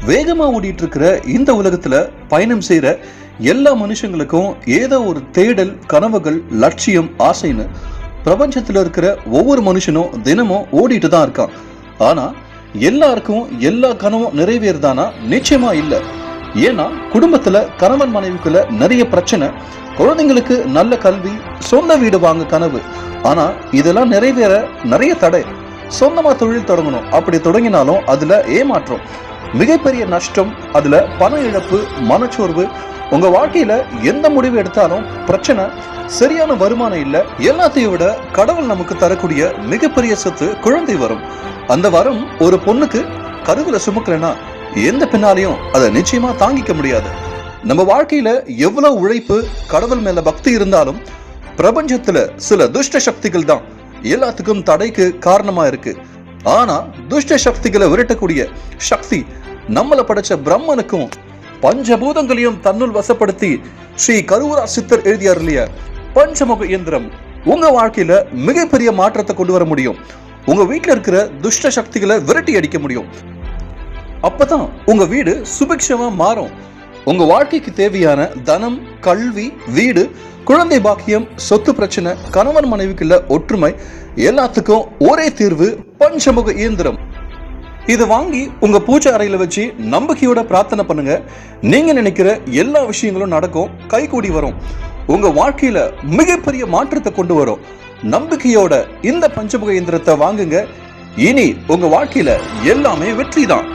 வேகமா ஓடிட்டு இருக்கிற இந்த உலகத்துல பயணம் செய்யற எல்லா மனுஷங்களுக்கும் ஏதோ ஒரு தேடல், கனவுகள், லட்சியம், ஆசைன்னு பிரபஞ்சத்துல இருக்கிற ஒவ்வொரு மனுஷனும் தினமும் ஓடிட்டு தான் இருக்கான். ஆனா எல்லாருக்கும் எல்லா கனவும் நிறைவேறுதானா? நிச்சயமா இல்ல. ஏன்னா குடும்பத்துல கணவன் மனைவிக்குள்ள நிறைய பிரச்சனை, குழந்தைங்களுக்கு நல்ல கல்வி, சொந்த வீடு வாங்க கனவு. ஆனா இதெல்லாம் நிறைவேற நிறைய தடை. சொந்தமா தொழில் தொடங்கணும், அப்படி தொடங்கினாலும் அதுல ஏமாற்றம், மிகப்பெரிய நஷ்டம், அதுல பண இழப்பு, மனச்சோர்வு. உங்க வாழ்க்கையில எந்த முடிவு எடுத்தாலும் பிரச்சனை, சரியான வருமானம் இல்ல. எல்லாத்தையும் விட கடவுள் நமக்கு தரக்கூடிய மிகப்பெரிய சொத்து குழந்தை வரும். அந்த வரம் ஒரு பொண்ணுக்கு கருவுல சுமக்கலன்னா எந்த பின்னாலையும் அதை நிச்சயமா தாங்கிக்க முடியாது. நம்ம வாழ்க்கையில எவ்வளவு உழைப்பு, கடவுள் மேல பக்தி இருந்தாலும் பிரபஞ்சத்துல சில துஷ்ட சக்திகள் தான் எல்லாத்துக்கும் தடைக்கு காரணமா இருக்கு. ஆனா துஷ்ட சக்திகளை விரட்டக்கூடிய சக்தி நம்மள படைச்ச பிரம்மனுக்கும் பஞ்சபூதங்களையும் தன்னுள் வசப்படுத்தி ஸ்ரீ கருவூரா சித்தர் எழுதியார் இல்லையா பஞ்சமுக இயந்திரம், உங்க வாழ்க்கையில மிகப்பெரிய மாற்றத்தை கொண்டு வர முடியும். உங்க வீட்டுல இருக்கிற துஷ்ட சக்திகளை விரட்டி அடிக்க முடியும். அப்பதான் உங்க வீடு சுபிக்ஷமா மாறும். உங்க வாழ்க்கைக்கு தேவையான தனம், கல்வி, வீடு, குழந்தை பாக்கியம், சொத்து பிரச்சனை, கணவன் மனைவிக்குள்ள ஒற்றுமை, எல்லாத்துக்கும் ஒரே தீர்வு பஞ்சமுக இயந்திரம். இதை வாங்கி உங்க பூஜை அறையில வச்சு நம்பிக்கையோட பிரார்த்தனை பண்ணுங்க. நீங்க நினைக்கிற எல்லா விஷயங்களும் நடக்கும், கைகூடி வரும். உங்க வாழ்க்கையில மிகப்பெரிய மாற்றத்தை கொண்டு வரும். நம்பிக்கையோட இந்த பஞ்சமுக இயந்திரத்தை வாங்குங்க. இனி உங்க வாழ்க்கையில எல்லாமே வெற்றி தான்.